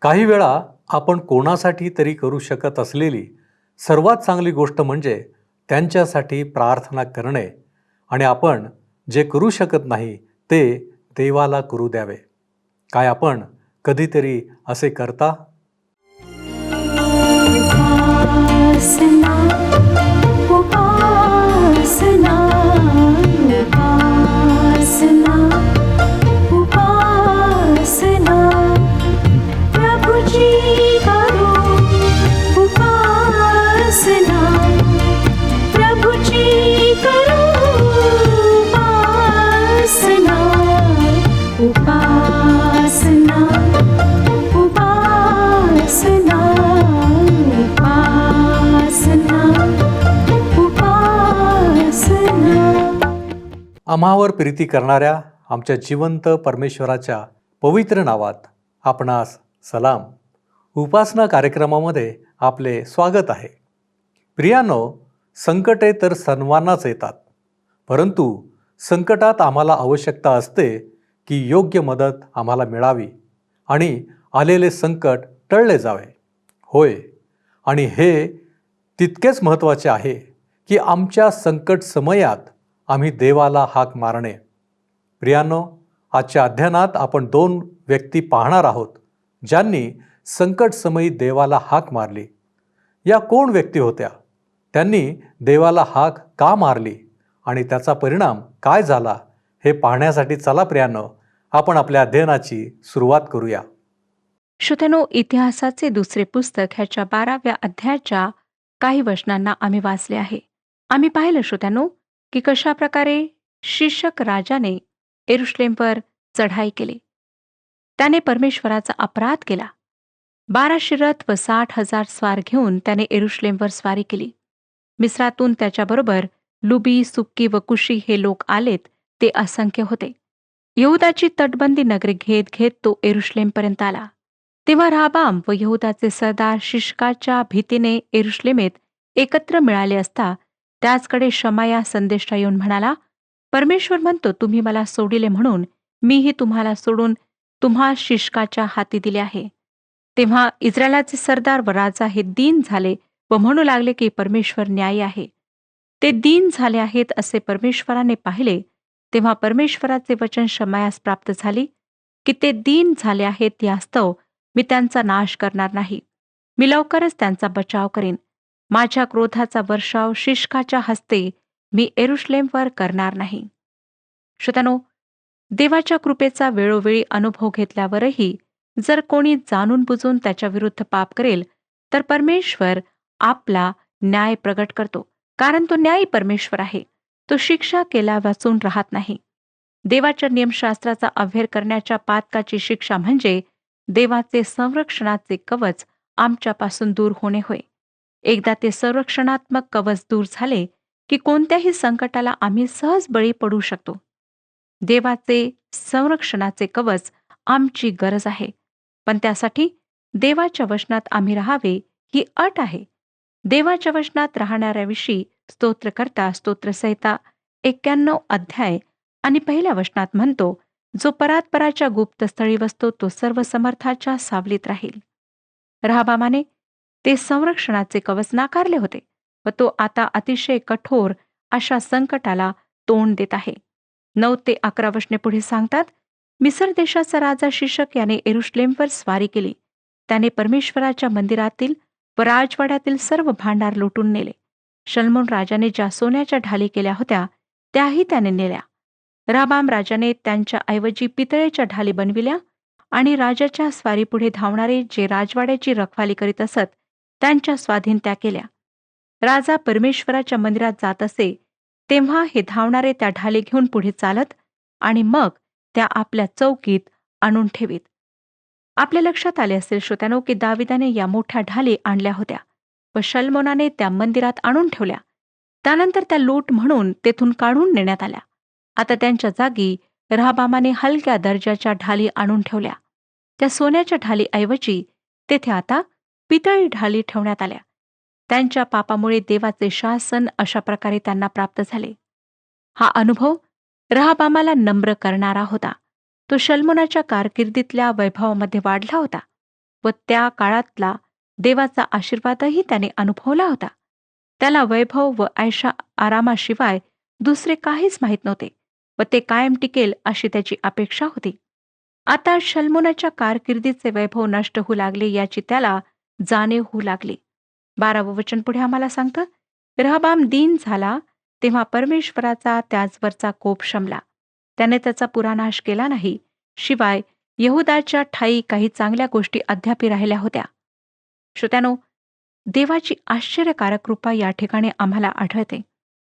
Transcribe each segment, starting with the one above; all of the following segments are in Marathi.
काही वेळा आपण कोणासाठी तरी करू शकत असलेली सर्वात चांगली गोष्ट म्हणजे त्यांच्यासाठी प्रार्थना करणे आणि आपण जे करू शकत नाही ते देवाला करू द्यावे. काय आपण कधीतरी असे करता? उपासना उपासना उपासना उपासना प्रभुजी करो उपासना प्रभुजी करो उपासना उपासना उपासना उपासना उपासना. आम्हावर प्रीती करणाऱ्या आमच्या जिवंत परमेश्वराच्या पवित्र नावात आपणास सलाम. उपासना कार्यक्रमामध्ये आपले स्वागत आहे. प्रियानो, संकटे तर सर्वांनाच येतात, परंतु संकटात आम्हाला आवश्यकता असते की योग्य मदत आम्हाला मिळावी आणि आलेले संकट टळले जावे. होय, आणि हे तितकेच महत्त्वाचे आहे की आमच्या संकट समयात आम्ही देवाला हाक मारणे. प्रियानो, आजच्या अध्ययनात आपण 2 व्यक्ती पाहणार आहोत ज्यांनी संकट समयी देवाला हाक मारली. या कोण व्यक्ती होत्या? त्यांनी देवाला हाक का मारली आणि त्याचा परिणाम काय झाला हे पाहण्यासाठी चला प्रियानो, आपण आपल्या अध्ययनाची सुरुवात करूया. श्रोत्यानो, इतिहासाचे दुसरे पुस्तक ह्याच्या 12व्या अध्यायाच्या काही वचनांना आम्ही वाचले आहे. आम्ही पाहिलं श्रोत्यानो की कशा प्रकारे शीशक राजाने यरुशलेमवर चढाई केली. त्याने परमेश्वराचा अपराध केला. 1200 रथ व 60,000 स्वार घेऊन त्याने यरुशलेमवर स्वारी केली. मिस्रातून त्याच्याबरोबर लुबी, सुक्की व कुशी हे लोक आलेत. ते असंख्य होते. यहुदाची तटबंदी नगरी घेत घेत तो यरुशलेमपर्यंत आला. तेव्हा राहाबाम व यहुदाचे सरदार शिशकाच्या भीतीने यरुशलेमेत एकत्र मिळाले असता त्याचकडे शमाया संदेष्टा येऊन म्हणाला, परमेश्वर म्हणतो, तुम्ही मला सोडिले म्हणून मीही तुम्हाला सोडून तुम्हा शिशकाच्या हाती दिले आहे. तेव्हा इस्रायलाचे सरदार व राजा हे दीन झाले व म्हणू लागले की परमेश्वर न्यायी आहे. ते दीन झाले आहेत असे परमेश्वराने पाहिले. तेव्हा परमेश्वराचे वचन शमायास प्राप्त झाली की ते दीन झाले आहेत यास्तव मी त्यांचा नाश करणार नाही. मी लवकरच त्यांचा बचाव करीन. माझ्या क्रोधाचा वर्षाव शिशकाच्या हस्ते मी यरुशलेमवर करणार नाही. श्रोत्यानो, देवाच्या कृपेचा वेळोवेळी अनुभव घेतल्यावरही जर कोणी जाणून बुजून त्याच्या विरुद्ध पाप करेल तर परमेश्वर आपला न्याय प्रगट करतो, कारण तो न्यायी परमेश्वर आहे. तो शिक्षा केल्या वाचून राहत नाही. देवाच्या नियमशास्त्राचा अव्हेर करण्याच्या पातकाची शिक्षा म्हणजे देवाचे संरक्षणाचे कवच आमच्यापासून दूर होणे होय. एकदा ते संरक्षणात्मक कवच दूर झाले की कोणत्याही संकटाला आम्ही सहज बळी पडू शकतो. देवाचे संरक्षणाचे कवच आमची गरज आहे, पण त्यासाठी देवाच्या वचनात आम्ही राहावे ही अट आहे. देवाच्या वचनात राहणाऱ्याविषयी स्तोत्रकर्ता स्तोत्रसंहिता 91 अध्याय आणि 1 वचनात म्हणतो, जो परात्पराच्या गुप्तस्थळी बसतो तो सर्व समर्थाच्या सावलीत राहील. राहाबामाने ते संरक्षणाचे कवच नाकारले होते व तो आता अतिशय कठोर अशा संकटाला तोंड देत आहे. 9 ते 11 वचने पुढे सांगतात, मिसर देशाचा राजा शिशक याने यरुशलेमवर स्वारी केली. त्याने परमेश्वराच्या मंदिरातील व राजवाड्यातील सर्व भांडार लुटून नेले. शल्मोन राजाने ज्या सोन्याच्या ढाली केल्या होत्या त्याही त्याने नेल्या. राबाम राजाने त्यांच्या ऐवजी पितळेच्या ढाली बनविल्या आणि राजाच्या स्वारीपुढे धावणारे जे राजवाड्याची रखवाली करीत असत त्यांच्या स्वाधीन त्या केल्या. राजा परमेश्वराच्या मंदिरात जात असे तेव्हा हे धावणारे त्या ढाली घेऊन पुढे चालत आणि मग त्या आपल्या चौकीत आणून ठेवीत. आपल्या लक्षात आले असेल श्रोत्यानो की दाविदाने या मोठ्या ढाली आणल्या होत्या व शल्मोनाने त्या मंदिरात आणून ठेवल्या. त्यानंतर त्या लूट म्हणून तेथून काढून नेण्यात आल्या. आता त्यांच्या जागी राहाबामाने हलक्या दर्जाच्या ढाली आणून ठेवल्या. त्या सोन्याच्या ढालीऐवजी तेथे आता पितळी ढाली ठेवण्यात आल्या. त्यांच्या पापामुळे देवाचे शासन अशा प्रकारे त्यांना प्राप्त झाले. हा अनुभव राहाबामाला नम्र करणारा होता. तो शल्मोनाच्या कारकिर्दीतल्या वैभवामध्ये वाढला होता. व त्या काळातला देवाचा आशीर्वादही त्याने अनुभवला होता. त्याला वैभव व ऐशा आरामाशिवाय दुसरे काहीच माहीत नव्हते व ते कायम टिकेल अशी त्याची अपेक्षा होती. आता शल्मोनाच्या कारकिर्दीचे वैभव नष्ट होऊ लागले याची त्याला जाणीव होऊ लागली. 12वं वचन पुढे आम्हाला सांगतं, रहबाम दीन झाला तेव्हा परमेश्वराचा त्याचवरचा कोप शमला. त्याने त्याचा पुरा नाश केला नाही, शिवाय यहुदाच्या ठायी काही चांगल्या गोष्टी अद्यापही राहिल्या होत्या. श्रोत्यानो, देवाची आश्चर्यकारक कृपा या ठिकाणी आम्हाला आढळते.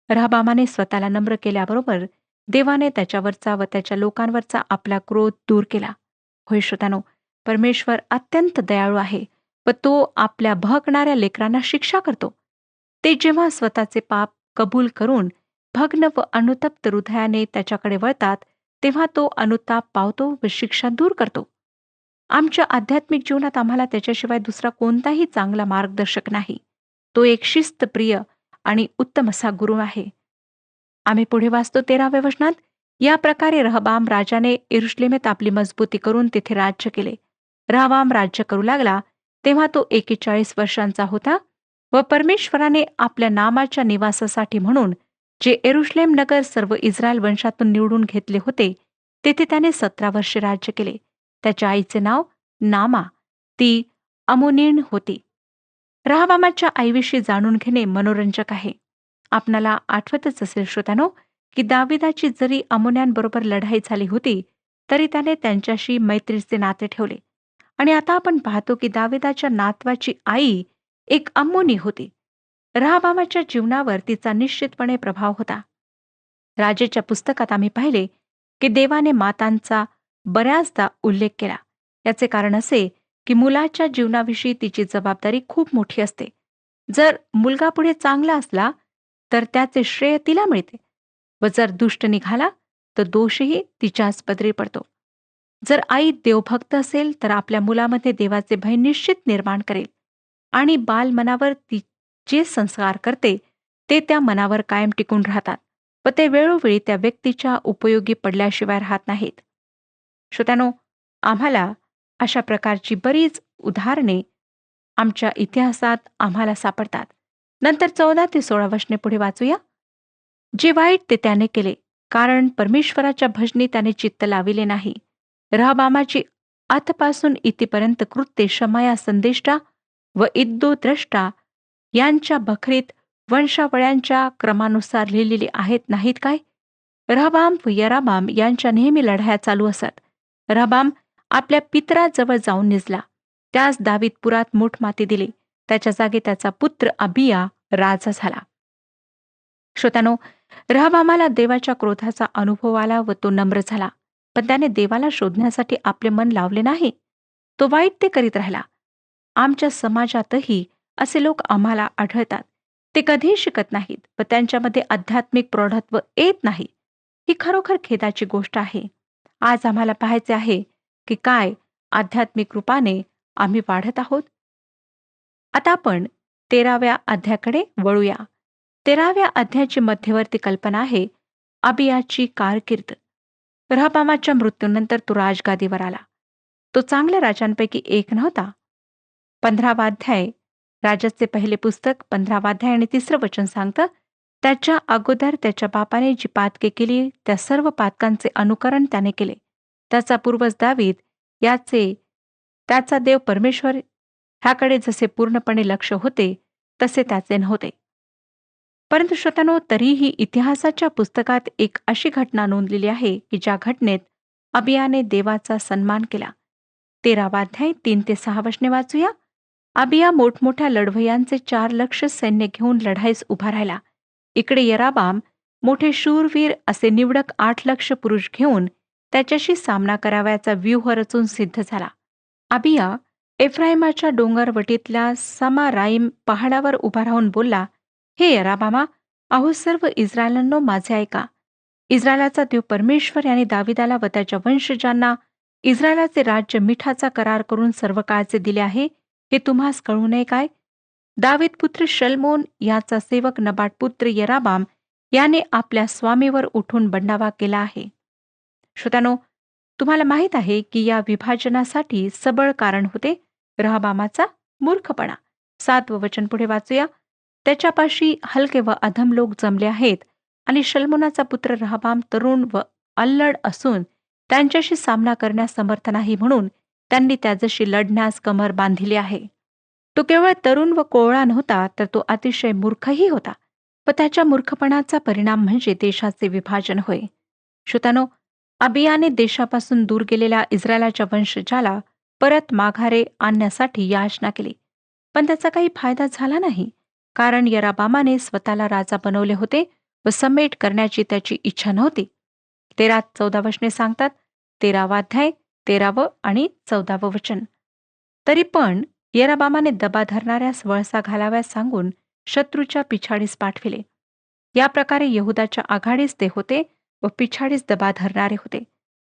रहबामाने स्वतःला नम्र केल्याबरोबर देवाने त्याच्यावरचा व त्याच्या लोकांवरचा आपला क्रोध दूर केला. होय श्रोत्यानो, परमेश्वर अत्यंत दयाळू आहे व तो आपल्या भगणाऱ्या लेकरांना शिक्षा करतो. ते जेव्हा स्वतःचे पाप कबूल करून भग्न व अनुतप्त हृदयाने त्याच्याकडे वळतात, तेव्हा तो अनुताप पावतो व शिक्षा दूर करतो. आमच्या आध्यात्मिक जीवनात आम्हाला त्याच्याशिवाय दुसरा कोणताही चांगला मार्गदर्शक नाही. तो एक शिस्तप्रिय आणि उत्तम असा गुरु आहे. आम्ही पुढे वाचतो 13व्या वचनात, या प्रकारे रहबाम राजाने यरुश्लेमेत आपली मजबूती करून तिथे राज्य केले. रहबाम राज्य करू लागला तेव्हा तो 41 वर्षांचा होता व परमेश्वराने आपल्या नामाच्या निवासासाठी म्हणून जे यरुश्लेम नगर सर्व इस्रायल वंशातून निवडून घेतले होते, तेथे त्याने 17 वर्षे राज्य केले. त्याच्या आईचे नाव नामा, ती अमोनीण होती. रहबामाच्या आईविषयी जाणून घेणे मनोरंजक आहे. आपणाला आठवतच असेल श्रोत्यानो, की दाविदाची जरी अमोन्यांबरोबर लढाई झाली होती, तरी त्याने त्यांच्याशी मैत्रीचे नाते ठेवले. आणि आता आपण पाहतो की दाविदाच्या नातवाची आई एक अम्मोनी होती. रहबामाच्या जीवनावर तिचा निश्चितपणे प्रभाव होता. राजेच्या पुस्तकात आम्ही पाहिले की देवाने मातांचा बऱ्याचदा उल्लेख केला. याचे कारण असे की मुलाच्या जीवनाविषयी तिची जबाबदारी खूप मोठी असते. जर मुलगा पुढे चांगला असला तर त्याचे श्रेय तिला मिळते व जर दुष्ट निघाला तर दोषही तिच्याच पदरी पडतो. जर आई देवभक्त असेल तर आपल्या मुलामध्ये देवाचे भय निश्चित निर्माण करेल आणि बालमनावर ती जे संस्कार करते ते त्या मनावर कायम टिकून राहतात व ते वेळोवेळी त्या व्यक्तीच्या उपयोगी पडल्याशिवाय राहत नाहीत. श्रोत्यानो, आम्हाला अशा प्रकारची बरीच उदाहरणे आमच्या इतिहासात आम्हाला सापडतात. नंतर 14 ते 16 वचने पुढे वाचूया. जे वाईट ते त्याने केले, कारण परमेश्वराच्या भजनी त्याने चित्त लाविले नाही. रहबामाची आतपासून इथपर्यंत कृत्ये शमाया संदेष्टा व इद्दो द्रष्टा यांच्या बखरीत वंशावळ्यांच्या क्रमानुसार लिहिलेली आहेत नाहीत काय? रहबाम व यराबाम यांच्या नेहमी लढाया चालू असत. रहबाम आपल्या पितराजवळ जाऊन निजला. त्यास दावीदपुरात मूठमाती दिली. त्याच्या जागी त्याचा पुत्र अबिया राजा झाला. श्रोत्यानो, रहबामाला देवाच्या क्रोधाचा अनुभव आला व तो नम्र झाला. पण त्याने देवाला शोधण्यासाठी आपले मन लावले नाही. तो वाईट ते करीत राहिला. आमच्या समाजातही असे लोक आम्हाला आढळतात. ते कधीही शिकत नाहीत व त्यांच्यामध्ये आध्यात्मिक प्रौढत्व येत नाही. ही खरोखर खेदाची गोष्ट आहे. आज आम्हाला पाहायचे आहे की काय आध्यात्मिक रूपाने आम्ही वाढत आहोत. आता आपण 13व्या अध्यायाकडे वळूया. 13व्या अध्यायाची मध्यवर्ती कल्पना आहे अबियाची कारकीर्द. रहबामाच्या मृत्यूनंतर तो राजगादीवर आला. तो चांगल्या राजांपैकी एक नव्हता. 15वा अध्याय, राजाचे पहिले पुस्तक 15वा अध्याय आणि 3रं वचन सांगतं, त्याच्या अगोदर त्याच्या बापाने जी पातके केली त्या सर्व पातकांचे अनुकरण त्याने केले. त्याचा पूर्वज दावीद त्याचा देव परमेश्वर ह्याकडे जसे पूर्णपणे लक्ष होते तसे त्याचे नव्हते. परंतु श्रोत्यानो, तरीही इतिहासाच्या पुस्तकात एक अशी घटना नोंदलेली आहे की ज्या घटनेत अबियाने देवाचा सन्मान केला. 13वा अध्याय 3 ते 6 वचने वाचूया. अबिया मोठमोठ्या लढवयांचे 4 लक्ष सैन्य घेऊन लढाईस उभा राहिला. इकडे यराबाम मोठे शूरवीर असे निवडक 8 लक्ष पुरुष घेऊन त्याच्याशी सामना करावयाचा व्यूह रचून सिद्ध झाला. अबिया एफ्राईमाच्या डोंगरवटीतल्या समाराईम पहाडावर उभा राहून बोलला, हे यराबामा, अहो सर्व इस्रायलांनो माझे ऐका. इस्रायलाचा देव परमेश्वर याने दाविदाला व त्याच्या वंशजांना इस्रायलाचे राज्य मिठाचा करार करून सर्व काळचे दिले आहे, हे तुम्हास कळू नये काय? दावीद पुत्र शल्मोन याचा सेवक नबाट पुत्र यराबाम याने आपल्या स्वामीवर उठून बंडावा केला आहे. श्रोत्यानो, तुम्हाला माहीत आहे की या विभाजनासाठी सबळ कारण होते. रहबामाचा मूर्खपणा. 7वं वचन पुढे वाचूया. त्याच्यापाशी हलके व अधम लोक जमले आहेत आणि शल्मोनाचा पुत्र रहबाम तरुण व अल्लड असून त्यांच्याशी सामना करण्यास समर्थ नाही, म्हणून त्यांनी त्याच्याशी लढण्यास कमर बांधिली आहे. तो केवळ तरुण व कोवळा नव्हता, तर तो अतिशय मूर्खही होता व त्याच्या मूर्खपणाचा परिणाम म्हणजे देशाचे विभाजन होय. श्रोत्यानो, अबियाने देशापासून दूर गेलेल्या इस्रायलाच्या वंशजाला परत माघारे आणण्यासाठी याचना केली, पण त्याचा काही फायदा झाला नाही, कारण यराबामाने स्वतःला राजा बनवले होते व समेट करण्याची त्याची इच्छा नव्हती. 13-14 वचने सांगतात. 13वा अध्याय 13वं आणि 14वं वचन. तरी पण येराबामाने दबा धरणाऱ्यास वळसा घालाव्यास सांगून शत्रूच्या पिछाडीस पाठविले. या प्रकारे यहुदाच्या आघाडीस ते होते व पिछाडीस दबा धरणारे होते.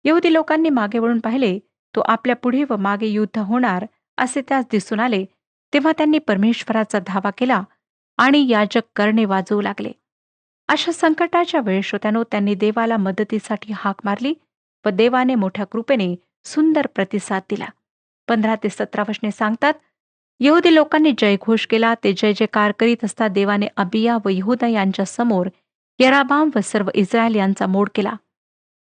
यहुदी लोकांनी मागे वळून पाहिले, तो आपल्या पुढे व मागे युद्ध होणार असे त्यास दिसून आले. तेव्हा त्यांनी परमेश्वराचा धावा केला आणि याजक करणे वाजवू लागले. अशा संकटाच्या वेळेस श्रोत्यानो, त्यांनी देवाला मदतीसाठी हाक मारली व देवाने मोठ्या कृपेने सुंदर प्रतिसाद दिला. 15 ते 17 वचने सांगतात. यहुदी लोकांनी जयघोष केला. ते जय जयकार करीत असता देवाने अबिया व यहुदा यांच्या समोर यराबाम व सर्व इस्रायल यांचा मोड केला.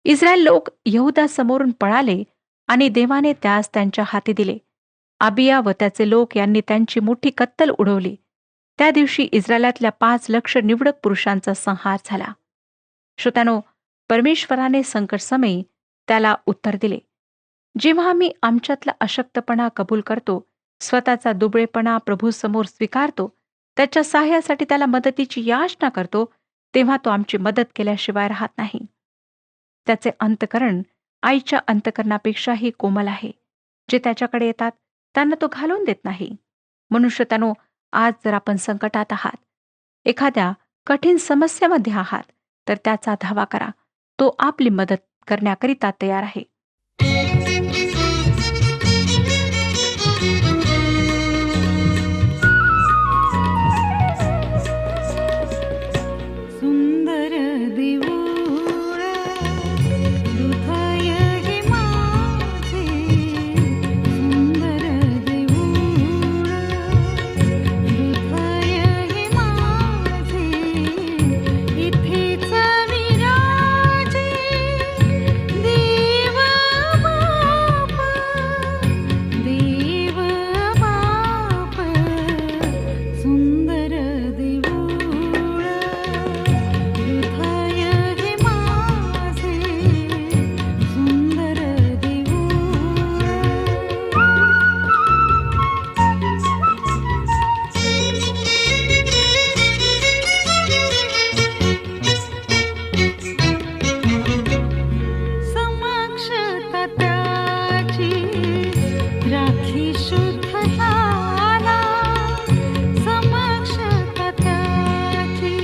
इस्रायल लोक यहुदा समोरून पळाले आणि देवाने त्यास त्यांच्या हाती दिले. अबिया व त्याचे लोक यांनी त्यांची मोठी कत्तल उडवली. त्या दिवशी इस्रायलातल्या 5 लाख निवडक पुरुषांचा संहार झाला. श्रोत्यानो, परमेश्वराने संकटसमयी त्याला उत्तर दिले. जेव्हा आम्ही आमच्यातला अशक्तपणा कबूल करतो, स्वतःचा दुबळेपणा प्रभूसमोर स्वीकारतो, त्याच्या सहाय्यासाठी त्याला मदतीची याचना करतो, तेव्हा तो आमची मदत केल्याशिवाय राहत नाही. त्याचे अंतकरण आईच्या अंतकरणापेक्षाही कोमल आहे. जे त्याच्याकडे येतात त्यांना तो घालवून देत नाही. मनुष्यतनो, आज जर आपण संकटात आहात, एखाद्या कठीण समस्येमध्ये आहात, तर त्याचा धावा करा. तो आपली मदत करण्याकरिता तयार आहे. सुंदर देऊळ हृदय हे माझे, सुंदर देऊळ हृदय हे माझे, इथेच विराजे देव बाप, देव बाप, सुंदर देऊळ हृदय हे माझे, सुंदर देऊळ. समक्षता त्याची राखी शुद्ध ह्याला, समक्षता त्याची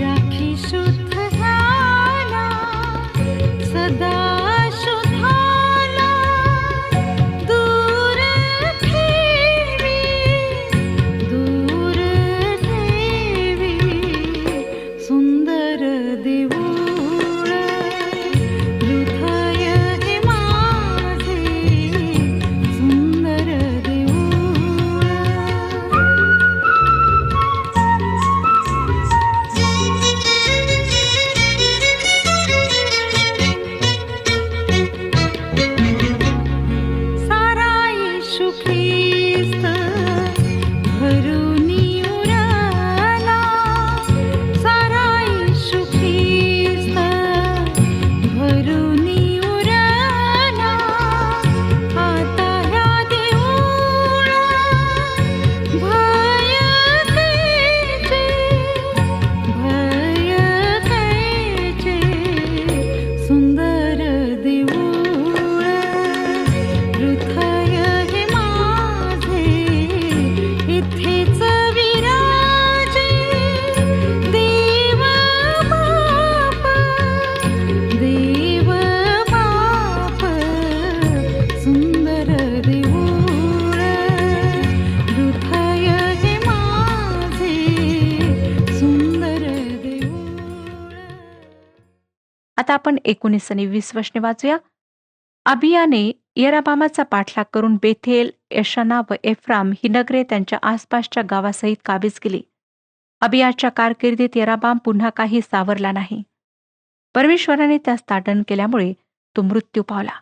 राखी शुद्ध ह्याला, सदा शुद्धाला दूर ठेवी, दूर ठेवी, सुंदर देऊळ हृदय हे माझे, सुंदर देऊळ. सारा येशू ख्रिस्त भरूनी उरला, सारा येशू ख्रिस्त भरूनी उरला, आता ह्या देऊळा भय कैचे, भय कैचे, सुंदर देऊळ हृदय हे माझे, इथेच विराजे देव बाप, देव बाप, सुंदर देऊळ हृदय हे माझे, सुंदर देऊळ. आता आपण 19 आणि 20 वचने वाचूया. अबियाने येराबामाचा पाठलाग करून बेथेल यशाना व एफ्राम ही नगरे त्यांच्या आसपासच्या गावासहित काबीज केली. अबियाच्या कारकिर्दीत येराबाम पुन्हा काही सावरला नाही. परमेश्वराने त्यास ताडण केल्यामुळे तो मृत्यू पावला.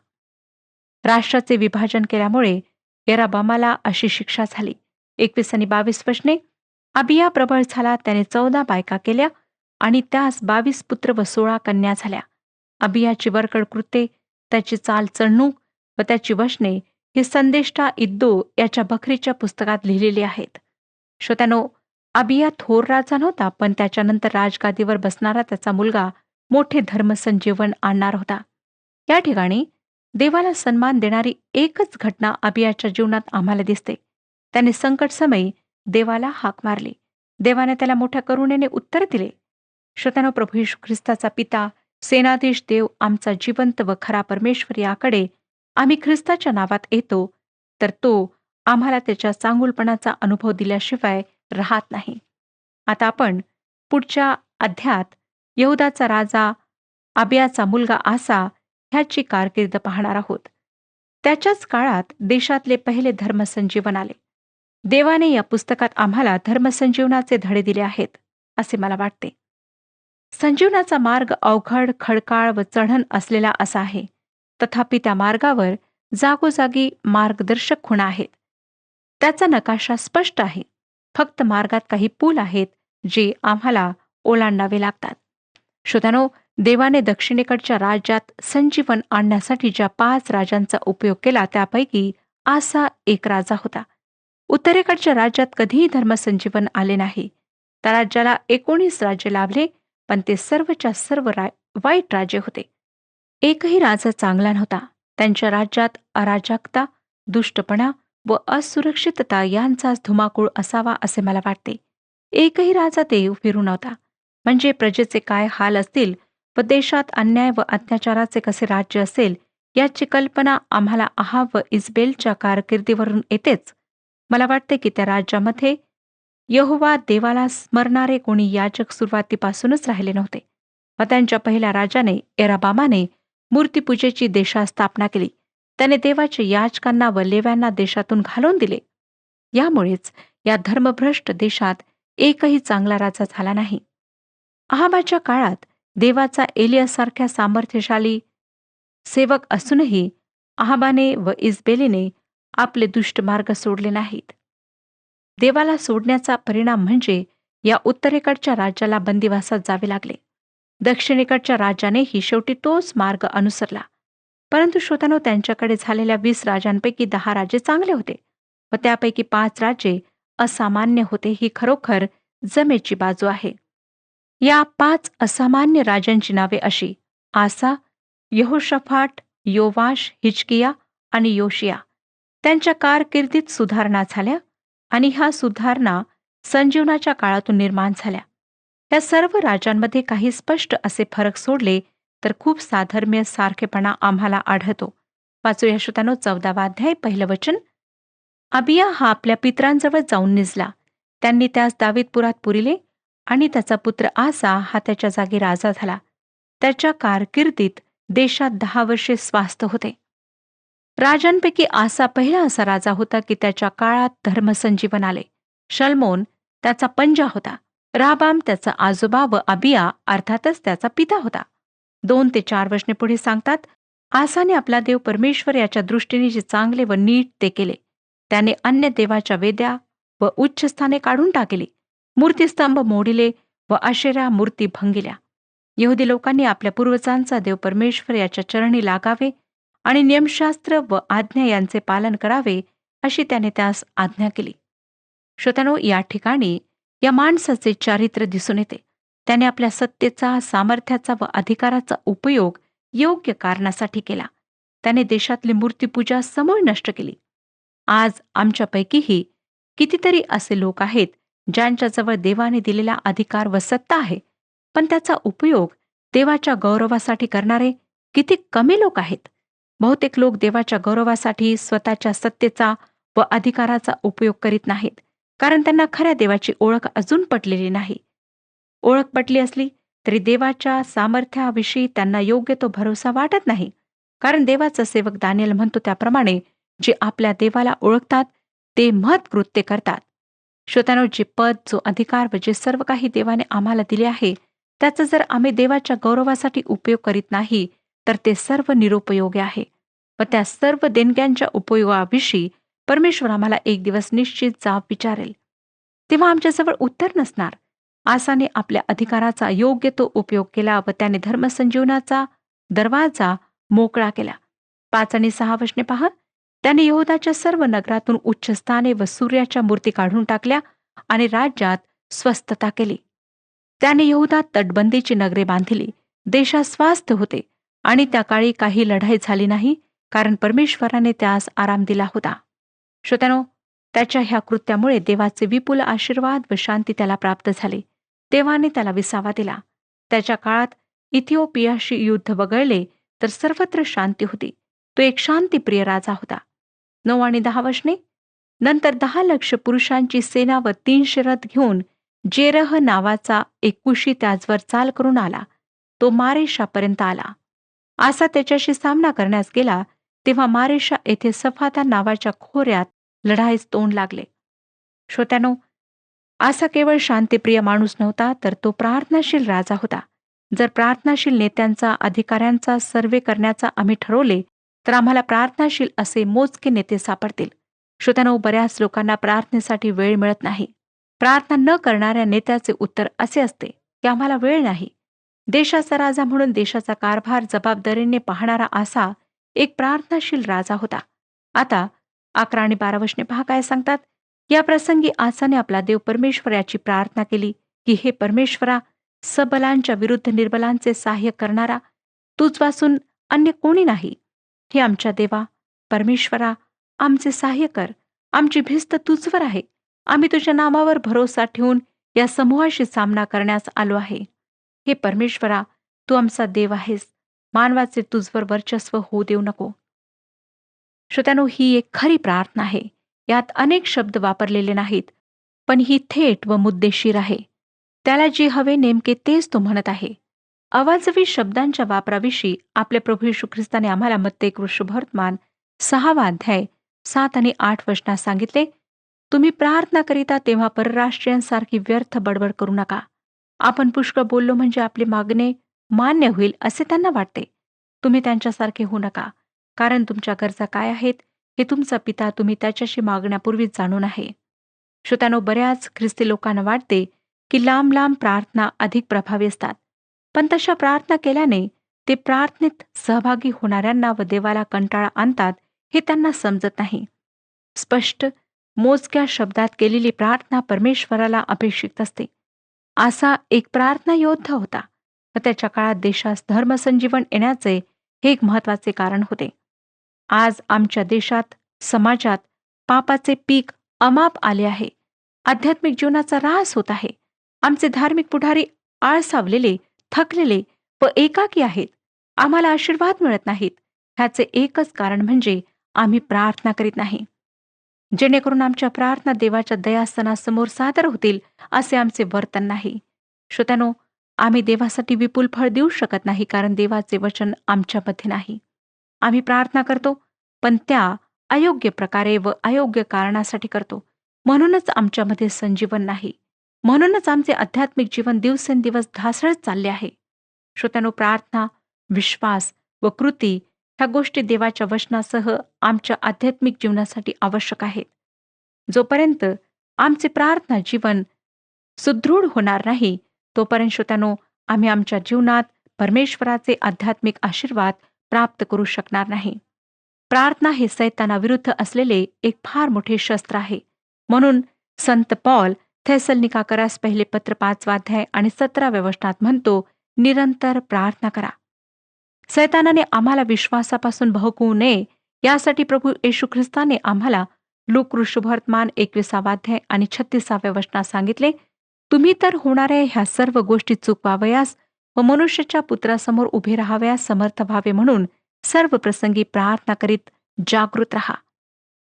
राष्ट्राचे विभाजन केल्यामुळे येराबामाला अशी शिक्षा झाली. 21 आणि 22 वचने. अबिया प्रबळ झाला, त्याने 14 बायका केल्या आणि त्यास 22 पुत्र व 16 कन्या झाल्या. अबियाची वरकड कृत्ये, त्याची चाल चढणूक व त्याची वचने ही संदेष्टा इद्दो याच्या बखरीच्या पुस्तकात लिहिलेली आहेत. श्रोत्यानो, अबिया थोर राजा नव्हता, पण त्याच्यानंतर राजगादीवर बसणारा त्याचा मुलगा मोठे धर्मसंजीवन आणणार होता. या ठिकाणी देवाला सन्मान देणारी एकच घटना अबियाच्या जीवनात आम्हाला दिसते. त्याने संकट समयी देवाला हाक मारली. देवाने त्याला मोठ्या करुणेने उत्तर दिले. श्रोत्यानो, प्रभू येशू ख्रिस्ताचा पिता, सेनाधीश देव, आमचा जिवंत व खरा परमेश्वर याकडे आम्ही ख्रिस्ताच्या नावात येतो, तर तो आम्हाला त्याच्या चांगुलपणाचा अनुभव दिल्याशिवाय राहत नाही. आता आपण पुढच्या अध्यायात यहुदाचा राजा अबियाचा मुलगा आसा ह्याची कारकीर्द पाहणार आहोत. त्याच्याच काळात देशातले पहिले धर्मसंजीवन आले. देवाने या पुस्तकात आम्हाला धर्मसंजीवनाचे धडे दिले आहेत असे मला वाटते. संजीवनाचा मार्ग अवघड, खडकाळ व चढण असलेला असा आहे. तथापि त्या मार्गावर जागोजागी मार्गदर्शक खुणा आहेत. त्याचा नकाशा स्पष्ट आहे. फक्त मार्गात काही पूल आहेत जे आम्हाला ओलांडावे लागतात. श्रोत्यानो, देवाने दक्षिणेकडच्या राज्यात संजीवन आणण्यासाठी ज्या 5 राजांचा उपयोग केला त्यापैकी आसा एक राजा होता. उत्तरेकडच्या राज्यात कधीही धर्मसंजीवन आले नाही. त्या राज्याला 19 राज्य लाभले, पण ते सर्वच्या सर्व वाईट राज्य होते. एकही राजा चांगला नव्हता. त्यांच्या राज्यात अराजकता, दुष्टपणा व असुरक्षितता यांचाच धुमाकूळ असावा असे मला वाटते. एकही राजा देव फिरू नव्हता. म्हणजे प्रजेचे काय हाल असतील व देशात अन्याय व अत्याचाराचे कसे राज्य असेल याची कल्पना आम्हाला अहाब व इजबेलच्या कारकिर्दीवरून येतेच. मला वाटते की त्या राज्यामध्ये यहोवा देवाला स्मरणारे कोणी याजक सुरुवातीपासूनच राहिले नव्हते व त्यांच्या पहिल्या राजाने येराबामाने मूर्तीपूजेची देशात स्थापना केली. त्याने देवाच्या याजकांना व लेव्यांना देशातून घालवून दिले. यामुळेच या धर्मभ्रष्ट देशात एकही चांगला राजा झाला नाही. अहाबाच्या काळात देवाचा एलियासारख्या सामर्थ्यशाली सेवक असूनही अहाबाने व इजबेलीने आपले दुष्ट मार्ग सोडले नाहीत. देवाला सोडण्याचा परिणाम म्हणजे या उत्तरेकडच्या राज्याला बंदिवासात जावे लागले. दक्षिणेकडच्या राजानेही शेवटी तोच मार्ग अनुसरला. परंतु श्रोत्यानो, त्यांच्याकडे झालेल्या 20 राजांपैकी 10 राजे चांगले होते व त्यापैकी 5 राजे असामान्य होते. ही खरोखर जमेची बाजू आहे. या 5 असामान्य राजांची नावे अशी: आसा, यहोशाफाट, योवाश, हिजकिया आणि योशिया. त्यांच्या कारकिर्दीत सुधारणा झाल्या आणि ह्या सुधारणा संजीवनाच्या काळातून निर्माण झाल्या. या सर्व राजांमध्ये काही स्पष्ट असे फरक सोडले तर खूप साधर्म्य सारखेपणा आम्हाला आढळतो. वाचूया श्रोत्यानो, 14वा अध्याय, 1 वचन. अबिया हा आपल्या पितरांजवळ जाऊन निजला. त्यांनी त्यास दावीदपुरात पुरिले आणि त्याचा पुत्र आसा हा त्याच्या जागी राजा झाला. त्याच्या कारकिर्दीत देशात 10 वर्षे स्वास्थ होते. राजांपैकी आसा पहिला असा राजा होता की त्याच्या काळात धर्मसंजीवन आले. शल्मोन त्याचा पंजा होता. राबाम त्याचा आजोबा व अबिया अर्थातच त्याचा पिता होता. 2 ते 4 वचने पुढे सांगतात, आसाने आपला देव परमेश्वर याच्या दृष्टीने जे चांगले व नीट ते केले. त्याने अन्य देवाच्या वेद्या व उच्च स्थाने काढून टाकली. मूर्तिस्तंभ मोडिले व आशेरा मूर्ती भंगिल्या. यहुदी लोकांनी आपल्या पूर्वजांचा देव परमेश्वर याच्या चरणी लागावे आणि नियमशास्त्र व आज्ञा यांचे पालन करावे अशी त्याने त्यास आज्ञा केली. श्रोत्यानो, या ठिकाणी या माणसाचे चारित्र्य दिसून येते. त्याने आपल्या सत्तेचा, सामर्थ्याचा व अधिकाराचा उपयोग योग्य कारणासाठी केला. त्याने देशातली मूर्तीपूजा समूळ नष्ट केली. आज आमच्यापैकीही कितीतरी असे लोक आहेत ज्यांच्याजवळ देवाने दिलेला अधिकार व सत्ता आहे, पण त्याचा उपयोग देवाच्या गौरवासाठी करणारे किती कमी लोक आहेत. बहुतेक लोक देवाच्या गौरवासाठी स्वतःच्या सत्तेचा व अधिकाराचा उपयोग करीत नाहीत, कारण त्यांना खऱ्या देवाची ओळख अजून पटलेली नाही. ओळख पटली असली तरी देवाच्या सामर्थ्याविषयी त्यांना योग्य तो भरोसा वाटत नाही, कारण देवाचा सेवक दानिएल म्हणतो त्याप्रमाणे जे आपल्या देवाला ओळखतात ते महत्कृत्य करतात. श्रोत्यानो, जे पद, जो अधिकार व जे सर्व काही देवाने आम्हाला दिले आहे, त्याचा जर आम्ही देवाच्या गौरवासाठी उपयोग करीत नाही, तर ते सर्व निरुपयोगी आहे. व त्या सर्व देणग्यांच्या उपयोगाविषयी परमेश्वर आम्हाला एक दिवस निश्चित जाब विचारेल. तेव्हा आमच्याजवळ उत्तर नसणार. आसाने आपल्या अधिकाराचा योग्य तो उपयोग केला व त्याने धर्मसंजीवनाचा दरवाजा मोकळा केला. 5 आणि 6 वचने पहा. त्याने यहूदाच्या सर्व नगरातून उच्चस्थाने व सूर्याच्या मूर्ती काढून टाकल्या आणि राज्यात स्वस्थता केली. त्याने यहूदात तटबंदीची नगरे बांधली. देशात स्वास्थ्य होते आणि त्या काळी काही लढाई झाली नाही, कारण परमेश्वराने त्यास आराम दिला होता. श्रोत्यानो, त्याच्या ह्या कृत्यामुळे देवाचे विपुल आशीर्वाद व शांती त्याला प्राप्त झाले. देवाने त्याला विसावा दिला. त्याच्या काळात इथिओपियाशी युद्ध वगळले तर सर्वत्र शांती होती. तो एक शांतीप्रिय राजा होता. 9 आणि 10 वचने. नंतर 10 लक्ष पुरुषांची सेना व 300 रथ घेऊन जेरह नावाचा एक कुशी त्याचवर चाल करून आला. तो मारेशापर्यंत आला. आसा त्याच्याशी सामना करण्यास गेला, तेव्हा मारेशा येथे सफाता नावाच्या खोऱ्यात लढाईस तोंड लागले. श्रोत्यानो, आसा केवळ शांतीप्रिय माणूस नव्हता, तर तो प्रार्थनाशील राजा होता. जर प्रार्थनाशील नेत्यांचा, अधिकाऱ्यांचा सर्वे करण्याचा आम्ही ठरवले, तर आम्हाला प्रार्थनाशील असे मोजके नेते सापडतील. श्रोत्यानो, बऱ्याच लोकांना प्रार्थनेसाठी वेळ मिळत नाही. प्रार्थना न करणाऱ्या नेत्याचे उत्तर असे असते की आम्हाला वेळ नाही. देशाचा राजा म्हणून देशाचा कारभार जबाबदारीने पाहणारा आसा एक प्रार्थनाशील राजा होता. आता 11 आणि 12 वचने पहा काय सांगतात. या प्रसंगी आसाने आपला देव परमेश्वर याची प्रार्थना केली की हे परमेश्वरा, सबलांच्या विरुद्ध निर्बलांचे सहाय्य करणारा तुझपासून अन्य कोणी नाही. हे आमच्या देवा परमेश्वरा, आमचे सहाय्य कर. आमची भिस्त तुझवर आहे. आम्ही तुझ्या नामावर भरोसा ठेवून या समूहाशी सामना करण्यास आलो आहे. हे परमेश्वरा, तू आमचा देव आहेस. मानवाचे तुझवर वर्चस्व होऊ देऊ नको. श्रोत्यानो, ही एक खरी प्रार्थना आहे. यात अनेक शब्द वापरलेले नाहीत, पण ही थेट व मुद्देशीर आहे. त्याला जे हवे नेमके तेच तो म्हणत आहे. अवाजवी शब्दांच्या वापराविषयी आपले प्रभू येशू ख्रिस्ताने आम्हाला मत्ते शुभवर्तमान 6 अध्याय 7 आणि 8 वचनात सांगितले. तुम्ही प्रार्थना करिता तेव्हा परराष्ट्रीयांसारखी व्यर्थ बडबड करू नका. आपण पुष्कळ बोललो म्हणजे आपले मागणे मान्य होईल असे त्यांना वाटते. तुम्ही त्यांच्यासारखे होऊ नका, कारण तुमच्या गरजा काय आहेत हे तुमचा पिता तुम्ही त्याच्याशी मागण्यापूर्वीच जाणून आहे. श्रोत्यानो, बऱ्याच ख्रिस्ती लोकांना वाटते की लांब लांब प्रार्थना अधिक प्रभावी असतात, पण तशा प्रार्थना केल्याने ते प्रार्थनेत सहभागी होणाऱ्यांना व देवाला कंटाळा आणतात हे त्यांना समजत नाही. स्पष्ट मोजक्या शब्दात केलेली प्रार्थना परमेश्वराला अपेक्षित असते. आसा एक प्रार्थना योद्धा होता व त्याच्या काळात देशास धर्मसंजीवन येण्याचे हे एक महत्वाचे कारण होते. आज आमच्या देशात, समाजात पापाचे पीक अमाप आले आहे. आध्यात्मिक जीवनाचा ऱ्हास होत आहे. आमचे धार्मिक पुढारी आळसावलेले, थकलेले व एकाकी आहेत. आम्हाला आशीर्वाद मिळत नाहीत. ह्याचे एकच कारण म्हणजे आम्ही प्रार्थना करीत नाही. जेणेकरून आमच्या प्रार्थना देवाच्या दयासनासमोर सादर होतील असे आमचे वर्तन नाही. श्रोत्यानो, आम्ही देवासाठी विपुल फळ देऊ शकत नाही, कारण देवाचे वचन आमच्यामध्ये नाही. आम्ही प्रार्थना करतो, पण त्या अयोग्य प्रकारे व अयोग्य कारणासाठी करतो. म्हणूनच आमच्यामध्ये संजीवन नाही. म्हणूनच आमचे आध्यात्मिक जीवन दिवसेंदिवस ढासळत चालले आहे. श्रोत्यानो, प्रार्थना, विश्वास व कृती ह्या गोष्टी देवाच्या वचनासह आमच्या आध्यात्मिक जीवनासाठी आवश्यक आहेत. जोपर्यंत आमचे प्रार्थना जीवन सुदृढ होणार नाही, तोपर्यंत श्रोत्यानो, आम्ही आमच्या जीवनात परमेश्वराचे आध्यात्मिक आशीर्वाद प्राप्त करू शकणार नाही. प्रार्थना हे सैतानाविरुद्ध असलेले एक फार मोठे शस्त्र आहे. म्हणून संत पॉल थेसलनिकाकरास पहिले पत्र 5 अध्याय आणि 17 वचनात म्हणतो, निरंतर प्रार्थना करा. सैतानाने आम्हाला विश्वासापासून भडकवू नये यासाठी प्रभू येशू ख्रिस्ताने आम्हाला लूक शुभवर्तमान 21 अध्याय आणि 36 वचनात सांगितले, तुम्ही तर होणाऱ्या ह्या सर्व गोष्टी चुकवावयास व मनुष्याच्या पुत्रासमोर उभे राहावयास समर्थ व्हावे म्हणून सर्व प्रसंगी प्रार्थना करीत जागृत राहा.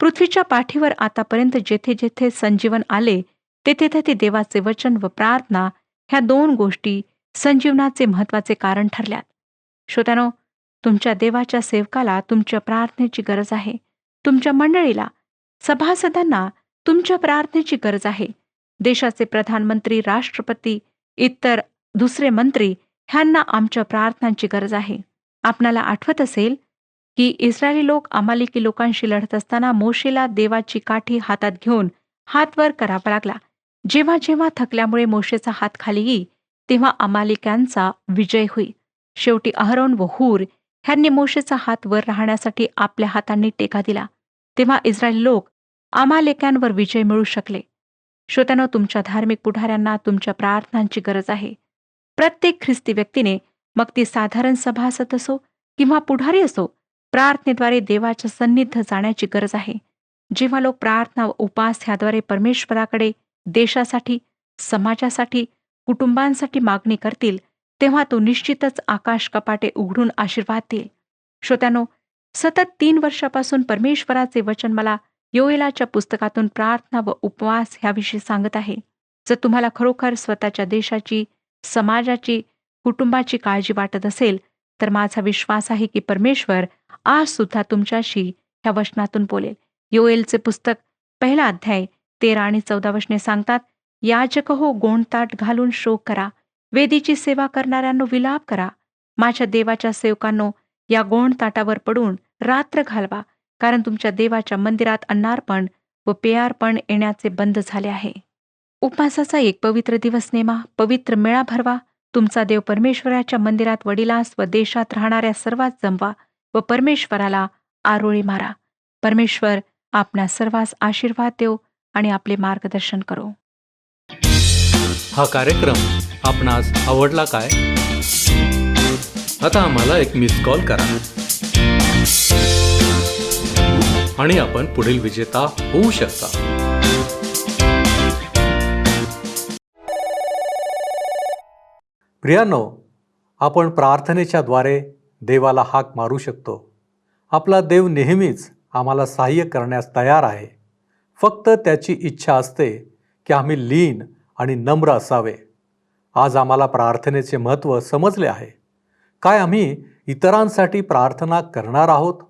पृथ्वीच्या पाठीवर आतापर्यंत जेथे जेथे संजीवन आले तेथे तेथे देवाचे वचन व प्रार्थना ह्या 2 गोष्टी संजीवनाचे महत्वाचे कारण ठरल्यात. श्रोत्यानो, तुमच्या देवाच्या सेवकाला तुमच्या प्रार्थनेची गरज आहे. तुमच्या मंडळीला, सभासदांना तुमच्या प्रार्थनेची गरज आहे. देशाचे प्रधानमंत्री, राष्ट्रपती, इतर दुसरे मंत्री ह्यांना आमच्या प्रार्थनांची गरज आहे. आपणाला आठवत असेल की इस्रायली लोक अमालेकी लोकांशी लढत असताना मोशेला देवाची काठी हातात घेऊन हात वर करावा लागला. जेव्हा जेव्हा थकल्यामुळे मोशेचा हात खाली येई तेव्हा अमालिकांचा विजय होई. शेवटी अहरोन व हूर ह्यांनी मोशेचा हात वर राहण्यासाठी आपल्या हातांनी टेका दिला. तेव्हा इस्रायली लोक अमालेक्यांवर विजय मिळू शकले. श्रोत्यानो, तुमच्या धार्मिक पुढाऱ्यांना तुमच्या प्रार्थनांची गरज आहे. प्रत्येक ख्रिस्ती व्यक्तीने, मग ती साधारण सभासद असो किंवा पुढारी असो, प्रार्थनेद्वारे देवाच्या सन्निध जाण्याची गरज आहे. जेव्हा लोक प्रार्थना व उपास ह्याद्वारे परमेश्वराकडे देशासाठी, समाजासाठी, कुटुंबांसाठी मागणी करतील, तेव्हा तो निश्चितच आकाश कपाटे उघडून आशीर्वाद देईल. श्रोत्यानो, सतत 3 वर्षापासून परमेश्वराचे वचन मला योएलाच्या पुस्तकातून प्रार्थना व उपवास ह्याविषयी सांगत आहे. जर तुम्हाला खरोखर स्वतःच्या देशाची, समाजाची, कुटुंबाची काळजी वाटत असेल, तर माझा विश्वास आहे की परमेश्वर आज सुद्धा तुमच्याशी ह्या वचनातून बोलेल. योएलचे पुस्तक 1 अध्याय 13 आणि 14 वचने सांगतात, याजक हो, गोंडताट घालून शोक करा, वेदीची सेवा करणाऱ्यांनो विलाप करा. माझ्या देवाच्या सेवकांनो, या गोंडताटावर पडून रात्र घालवा, कारण तुमच्या देवाच्या मंदिरात अन्नार्पण व पेयार्पण येण्याचे बंद झाले आहे. उपवासाचा एक पवित्र दिवस नेमा, पवित्र मेळा भरवा. तुमचा देव परमेश्वराच्या मंदिरात वडिलास व देशात राहणाऱ्या सर्वात जमवा व परमेश्वराला आरोळी मारा. परमेश्वर आपणा सर्वांस आशीर्वाद देव आणि आपले मार्गदर्शन करो. हा कार्यक्रम आपणास आवडला काय? आता आम्हाला एक मिस कॉल करा आणि आपण पुढील विजेता होऊ शकता. प्रियांनो, आपण प्रार्थनेच्या द्वारे देवाला हाक मारू शकतो. आपला देव नेहमीच आम्हाला सहाय्य करण्यास तयार आहे. फक्त त्याची इच्छा असते की आम्ही लीन आणि नम्र असावे. आज आम्हाला प्रार्थनेचे महत्त्व समजले आहे. काय आम्ही इतरांसाठी प्रार्थना करणार आहोत?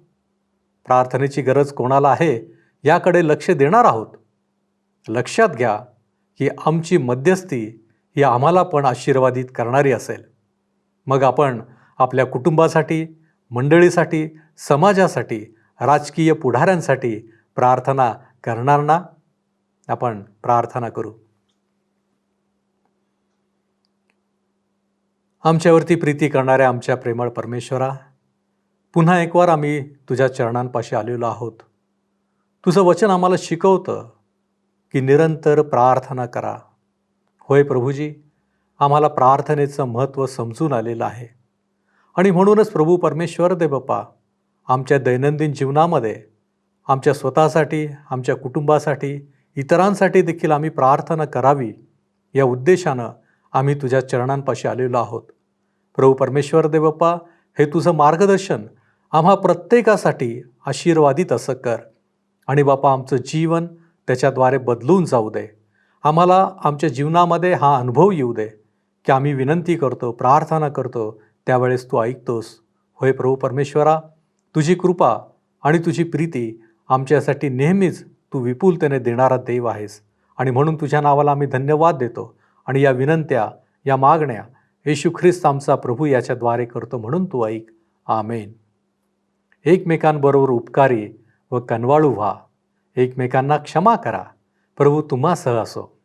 प्रार्थनेची गरज कोणाला आहे याकडे लक्ष देणार आहोत. लक्षात घ्या की आमची मध्यस्थी ही आम्हाला पण आशीर्वादित करणारी असेल. मग आपण आपल्या कुटुंबासाठी, मंडळीसाठी, समाजासाठी, राजकीय पुढाऱ्यांसाठी प्रार्थना करणार ना? आपण प्रार्थना करू. आमच्यावरती प्रीती करणाऱ्या आमच्या प्रेमळ परमेश्वरा, पुन्हा एक वार आम्ही तुझ्या चरणांपाशी आलेलो आहोत. तुझं वचन आम्हाला शिकवतं की निरंतर प्रार्थना करा. होय प्रभूजी, आम्हाला प्रार्थनेचं महत्त्व समजून आलेलं आहे. आणि म्हणूनच प्रभू परमेश्वर दे बाप्पा, आमच्या दैनंदिन जीवनामध्ये आमच्या स्वतःसाठी, आमच्या कुटुंबासाठी, इतरांसाठी देखील आम्ही प्रार्थना करावी या उद्देशानं आम्ही तुझ्या चरणांपाशी आलेलो आहोत. प्रभू परमेश्वर दे बाप्पा, हे तुझं मार्गदर्शन आम्हा प्रत्येकासाठी आशीर्वादित असं कर. आणि बापा, आमचं जीवन त्याच्याद्वारे बदलून जाऊ दे. आम्हाला आमच्या जीवनामध्ये हा अनुभव येऊ दे की आम्ही विनंती करतो, प्रार्थना करतो, त्यावेळेस तू ऐकतोस. होय प्रभू परमेश्वरा, तुझी कृपा आणि तुझी प्रीती आमच्यासाठी नेहमीच तू विपुलतेने देणारा देव आहेस. आणि म्हणून तुझ्या नावाला आम्ही धन्यवाद देतो. आणि या विनंत्या, या मागण्या येशू ख्रिस्त आमचा प्रभू याच्याद्वारे करतो, म्हणून तू ऐक. आमेन. एकमेकांबरोबर उपकारी व कनवाळू व्हा. एकमेकांना क्षमा करा. प्रभू तुम्हासह असो.